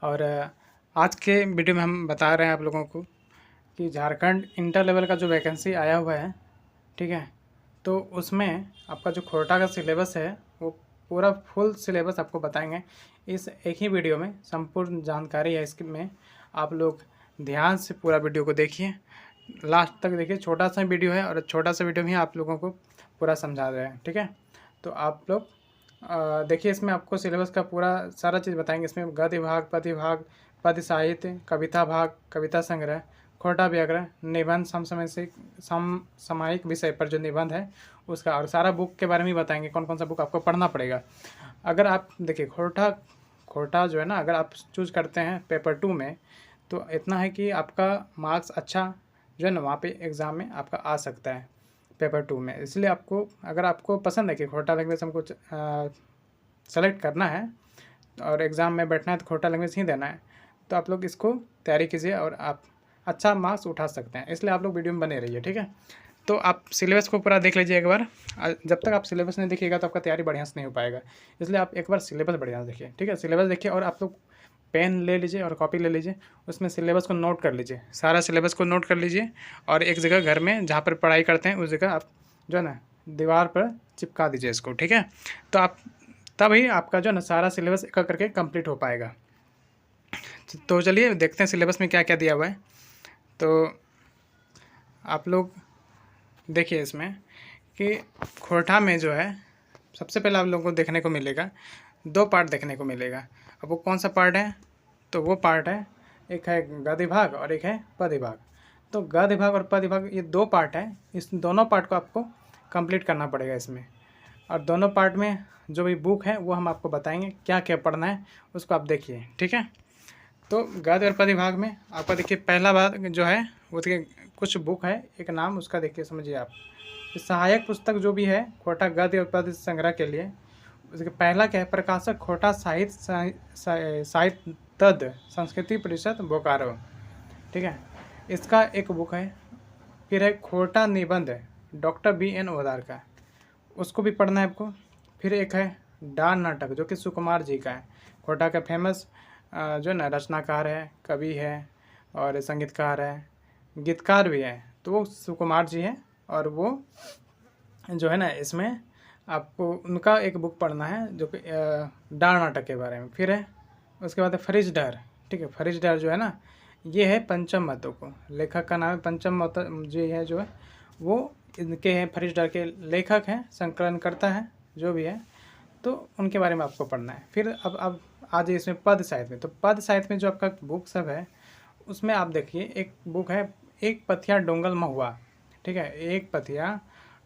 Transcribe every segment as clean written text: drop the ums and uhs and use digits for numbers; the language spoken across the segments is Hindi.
और आज के वीडियो में हम बता रहे हैं आप लोगों को कि झारखंड इंटर लेवल का जो वैकेंसी आया हुआ है, ठीक है, तो उसमें आपका जो खोटा का सिलेबस है वो पूरा फुल सिलेबस आपको बताएंगे इस एक ही वीडियो में। संपूर्ण जानकारी है इसके में, आप लोग ध्यान से पूरा वीडियो को देखिए, लास्ट तक देखिए। छोटा सा वीडियो है और छोटा सा वीडियो में आप लोगों को पूरा समझा रहे हैं, ठीक है। तो आप लोग देखिए, इसमें आपको सिलेबस का पूरा सारा चीज़ बताएंगे। इसमें गद्य भाग, पद्य भाग, पद्य साहित्य, कविता भाग, कविता संग्रह, खोटा व्याकरण, निबंध, समसामयिक विषय पर जो निबंध है उसका, और सारा बुक के बारे में बताएंगे कौन कौन सा बुक आपको पढ़ना पड़ेगा। अगर आप देखिए खोटा जो है ना, अगर आप चूज़ करते हैं पेपर 2 में, तो इतना है कि आपका मार्क्स अच्छा जो है ना वहाँ पे एग्ज़ाम में आपका आ सकता है पेपर 2 में। इसलिए आपको, अगर आपको पसंद है कि खोटा लैंग्वेज हमको सेलेक्ट करना है और एग्ज़ाम में बैठना है तो खोटा लैंग्वेज ही देना है, तो आप लोग इसको तैयारी कीजिए और आप अच्छा मार्क्स उठा सकते हैं। इसलिए आप लोग वीडियो में बने रहिए, ठीक है। तो आप सिलेबस को पूरा देख लीजिए एक बार। जब तक आप सिलेबस नहीं देखिएगा तो आपका तैयारी बढ़िया से नहीं हो पाएगा, इसलिए आप एक बार सिलेबस बढ़िया से देखिए, ठीक है। सिलेबस देखिए और आप लोग पेन ले लीजिए और कॉपी ले लीजिए, उसमें सिलेबस को नोट कर लीजिए, सारा सिलेबस को नोट कर लीजिए। और एक जगह घर में जहाँ पर पढ़ाई करते हैं उस जगह आप जो है ना दीवार पर चिपका दीजिए इसको, ठीक है। तो आप तभी आपका जो है ना सारा सिलेबस एक करके कंप्लीट हो पाएगा। तो चलिए देखते हैं सिलेबस में क्या क्या दिया हुआ है। तो आप लोग देखिए इसमें कि खोटा में जो है सबसे पहले आप लोगों को देखने को मिलेगा 2 पार्ट देखने को मिलेगा। अब वो कौन सा पार्ट है? तो वो पार्ट है, एक है गद्य भाग और एक है पद्य भाग। तो गद्य भाग और पद्य भाग ये 2 पार्ट है, इस दोनों पार्ट को आपको कंप्लीट करना पड़ेगा इसमें। और दोनों पार्ट में जो भी बुक है वो हम आपको बताएंगे क्या क्या पढ़ना है, उसको आप देखिए, ठीक है। तो गद्य और पद्य भाग में आपका देखिए पहला भाग जो है वो देखिए कुछ बुक है, एक नाम उसका देखिए समझिए आप। सहायक पुस्तक जो भी है खोटा गद्य और पद्य संग्रह के लिए, उसके पहला क्या है, प्रकाशक खोटा साहित्य तद संस्कृति परिषद बोकारो, ठीक है, इसका एक बुक है। फिर है खोटा निबंध डॉक्टर BN ओदार का, उसको भी पढ़ना है आपको। फिर एक है डार नाटक जो कि सुकुमार जी का है, खोटा का फेमस जो है ना रचनाकार है, कवि है और संगीतकार है, गीतकार भी है, तो वो सुकुमार जी है। और वो जो है ना इसमें आपको उनका एक बुक पढ़ना है जो कि डार नाटक के बारे में। फिर है उसके बाद है फरीज डर, ठीक है। फरीज डर जो है ना ये है पंचम मतों को, लेखक का नाम है पंचम मत जी है, जो है वो इनके हैं, फरीज डर के लेखक हैं, संकलन करता है जो भी है, तो उनके बारे में आपको पढ़ना है। फिर अब आ जाइए इसमें पद साहित्य में। तो पद साहित्य में जो आपका बुक सब है उसमें आप देखिए एक बुक है एक पथिया डोंगल महुआ, ठीक है, एक पथिया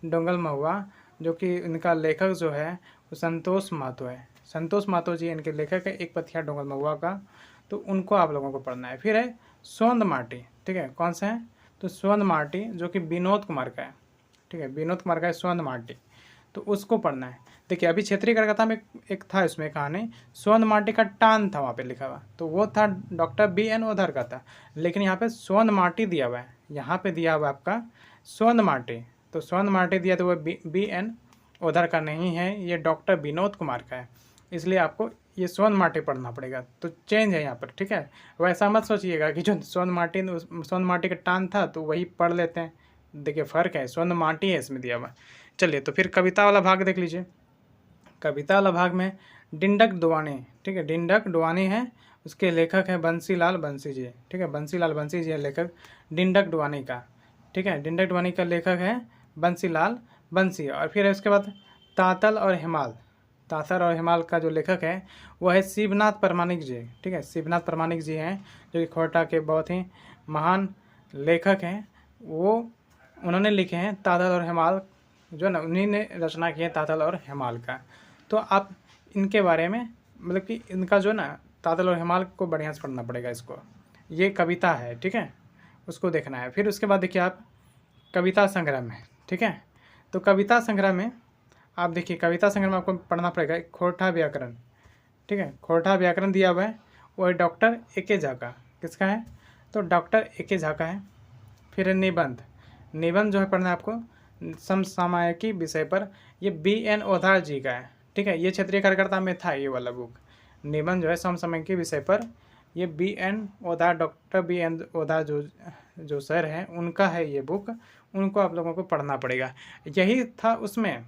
डोंगल महुआ, जो कि इनका लेखक जो है वो संतोष महतो है। संतोष महतो जी इनके लेखक है एक पथिया डोंगल महुआ का, तो उनको आप लोगों को पढ़ना है। फिर है सोंद माटी, ठीक है, कौन सा है? तो सोंद माटी जो कि विनोद कुमार का है, ठीक है, विनोद कुमार का है सोंद माटी, तो उसको पढ़ना है। देखिए अभी क्षेत्रीय कथा में एक था इसमें कहानी, सोंद माटी का टान था वहाँ पे लिखा हुआ, तो वो था डॉक्टर BN ओधर का था, लेकिन यहाँ पे सोंद माटी दिया हुआ है, यहाँ पे दिया हुआ आपका सोंद माटी। तो सोंद माटी दिया तो वो BN ओधर का नहीं है, ये डॉक्टर विनोद कुमार का है, इसलिए आपको ये सोंद माटी पढ़ना पड़ेगा। तो चेंज है यहाँ पर, ठीक है। वैसा मत सोचिएगा कि जो सोंद माटी का टान था तो वही पढ़ लेते हैं, देखिए फ़र्क है, सोंद माटी है इसमें दिया हुआ। चलिए तो फिर कविता वाला भाग देख लीजिए। कविता वाला भाग में डिंडक डुआनी, ठीक है, डिंडक डुआनी है, उसके लेखक है बंसीलाल बंसी जी, ठीक है, बंसीलाल बंसी जी है लेखक डिंडक डुआनी का, ठीक है, डिंडक डुआनी का लेखक है बंसीलाल बंसी। और फिर है उसके बाद तातल और हिमाल, तातर और हिमाल का जो लेखक है वो है शिवनाथ परमाणिक जी, ठीक है, शिवनाथ परमाणिक जी हैं जो कि खोटा के बहुत ही महान लेखक हैं। वो उन्होंने लिखे हैं तातल और हिमाल, जो ना उन्हीं ने रचना की है तातल और हिमाल का। तो आप इनके बारे में मतलब कि इनका जो ना तातल और हिमाल को बढ़िया से पढ़ना पड़ेगा इसको, ये कविता है, ठीक है, उसको देखना है। फिर उसके बाद देखिए आप कविता संग्रह में, ठीक है, तो कविता संग्रह में आप देखिए कविता संग्रह में आपको पढ़ना पड़ेगा खोटा व्याकरण, ठीक है, खोटा व्याकरण दिया हुआ है, वो है डॉक्टर AK झा का, किसका है? तो डॉक्टर AK झा का है। फिर है निबंध, निबंध जो है पढ़ना है आपको समसामयिकी विषय पर, ये BN ओधार जी का है, ठीक है, ये क्षेत्रीय कार्यकर्ता में था ये वाला बुक। निबंध जो है समसामयिकी विषय पर ये BN ओधार, डॉक्टर BN ओधार जो सर हैं उनका है ये बुक, उनको आप लोगों को पढ़ना पड़ेगा। यही था उसमें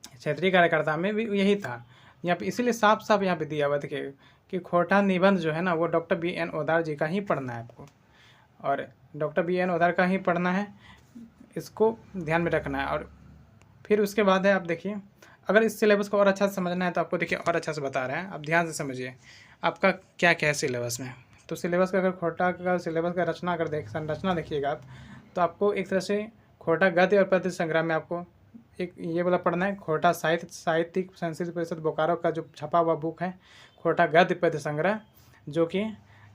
क्षेत्रीय कार्यकर्ता में भी यही था। यहाँ पे इसीलिए साफ साफ यहाँ पे दिया हुआ देखिए कि खोटा निबंध जो है ना वो डॉक्टर BN ओधार जी का ही पढ़ना है आपको, और डॉक्टर BN ओधार का ही पढ़ना है, इसको ध्यान में रखना है। और फिर उसके बाद है, आप देखिए अगर इस सिलेबस को और अच्छा से समझना है तो आपको देखिए और अच्छा से बता रहे हैं, आप ध्यान से समझिए आपका क्या क्या है सिलेबस में। तो सिलेबस का अगर खोटा का सिलेबस का रचना अगर संरचना देखिएगा आप, तो आपको एक तरह से खोटा गद्य और पद्य संग्रह में आपको एक ये वाला पढ़ना है, खोटा साहित्यिक संस्कृत परिषद बोकारो का जो छपा हुआ बुक है खोटा गद्य पद्य संग्रह, जो कि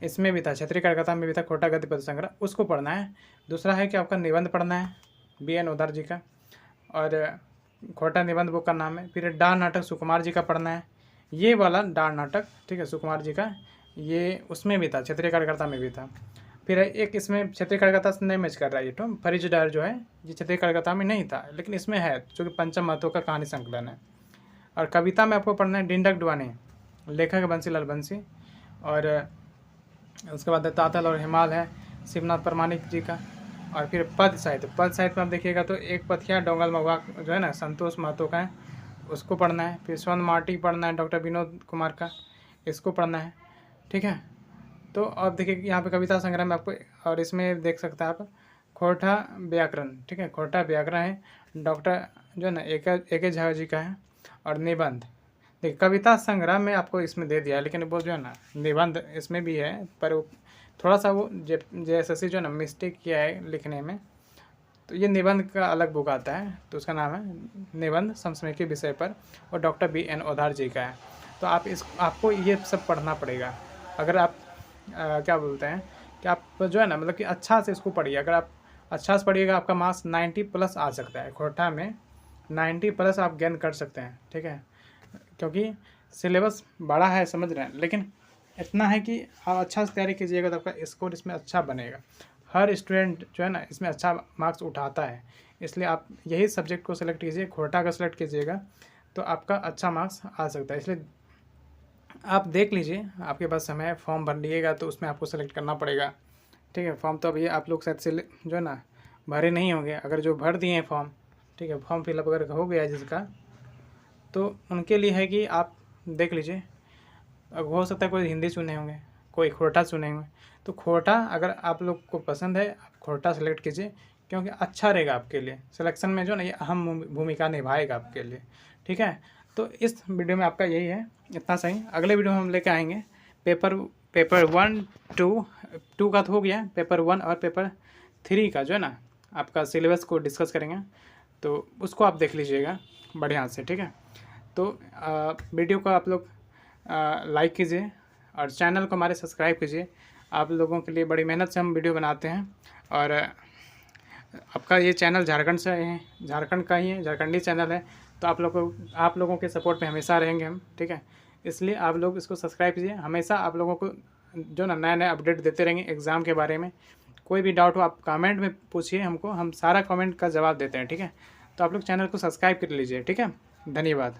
इसमें भी था, क्षेत्रीय कार्यकर्ता में भी था खोटा गद्य पद्य संग्रह, उसको पढ़ना है। दूसरा है कि आपका निबंध पढ़ना है BN ओधार जी का, और खोटा निबंध बुक का नाम है। फिर डार नाटक सुकुमार जी का पढ़ना है, ये वाला डार नाटक, ठीक है, सुकुमार जी का, ये उसमें भी था, क्षेत्रीय कार्यकर्ता में भी था। फिर एक इसमें क्षेत्रीय कार्यकर्ता से नहीं मैच कर रहा है, ये तो फरीज डार जो है ये क्षेत्रीय कार्यकर्ता में नहीं था, लेकिन इसमें है, जो कि पंचम महतो का कहानी संकलन है। और कविता में आपको पढ़ना है डिंडक डुआनी, लेखक बंसीलाल बंसी, और उसके बाद तातल और हिमाल है शिवनाथ परमाणिक जी का। और फिर पद साहित्य में आप देखिएगा तो एक पथिया डोंगल महुआ जो है ना संतोष महतो का है, उसको पढ़ना है। फिर स्वर्ण माटी पढ़ना है डॉक्टर विनोद कुमार का, इसको पढ़ना है, ठीक है। तो अब देखिए यहाँ पे कविता संग्रह में आपको, और इसमें देख सकते हैं आप खोटा व्याकरण, ठीक है, खोटा व्याकरण है डॉक्टर जो है ना AK झा जी का है। और निबंध देखिए कविता संग्रह में आपको इसमें दे दिया है, लेकिन वो जो है ना निबंध इसमें भी है, पर थोड़ा सा वो JSSC जो है ना मिस्टेक किया है लिखने में, तो ये निबंध का अलग बुक आता है, तो उसका नाम है निबंध समसामयिक विषय पर, और डॉक्टर BN ओधार जी का है। तो आपको ये सब पढ़ना पड़ेगा। अगर आप क्या बोलते हैं कि आप जो है ना मतलब कि अच्छा से इसको पढ़िए, अगर आप अच्छा से पढ़िएगा आपका मार्क्स 90+ आ सकता है, खोटा में 90+ आप गेन कर सकते हैं, ठीक है, क्योंकि सिलेबस बड़ा है समझ रहे हैं, लेकिन इतना है कि आप अच्छा से तैयारी कीजिएगा तो आपका स्कोर इसमें अच्छा बनेगा। हर स्टूडेंट जो है ना इसमें अच्छा मार्क्स उठाता है, इसलिए आप यही सब्जेक्ट को सिलेक्ट कीजिए, खोटा का सिलेक्ट कीजिएगा तो आपका अच्छा मार्क्स आ सकता है। इसलिए आप देख लीजिए, आपके पास समय है, फॉर्म भर लीजिएगा तो उसमें आपको सेलेक्ट करना पड़ेगा, ठीक है। फॉर्म तो अभी आप लोग शायद से जो है ना भरे नहीं होंगे, अगर जो भर दिए हैं फॉर्म, ठीक है, फॉर्म फिलअप अगर हो गया जिसका, तो उनके लिए है कि आप देख लीजिए। अब हो सकता है कोई हिंदी चुने होंगे, कोई खोटा चुने होंगे, तो खोटा अगर आप लोग को पसंद है आप खोटा सेलेक्ट कीजिए, क्योंकि अच्छा रहेगा आपके लिए सिलेक्शन में, जो ना ये अहम भूमिका निभाएगा आपके लिए, ठीक है। तो इस वीडियो में आपका यही है, इतना सही। अगले वीडियो में हम लेके आएंगे पेपर 1, 2 का तो हो गया, पेपर 1 और पेपर 3 का जो है ना आपका सिलेबस को डिस्कस करेंगे, तो उसको आप देख लीजिएगा बढ़िया से, ठीक है। तो वीडियो को आप लोग लाइक कीजिए और चैनल को हमारे सब्सक्राइब कीजिए। आप लोगों के लिए बड़ी मेहनत से हम वीडियो बनाते हैं, और आपका ये चैनल झारखंड से है, झारखंड का ही है, झारखंडी चैनल है, तो आप लोगों के सपोर्ट पे हमेशा रहेंगे हम, ठीक है। इसलिए आप लोग इसको सब्सक्राइब कीजिए, हमेशा आप लोगों को जो ना नए अपडेट देते रहेंगे एग्ज़ाम के बारे में। कोई भी डाउट हो आप कमेंट में पूछिए हमको, हम सारा कमेंट का जवाब देते हैं, ठीक है। तो आप लोग चैनल को सब्सक्राइब कर लीजिए, ठीक है। धन्यवाद।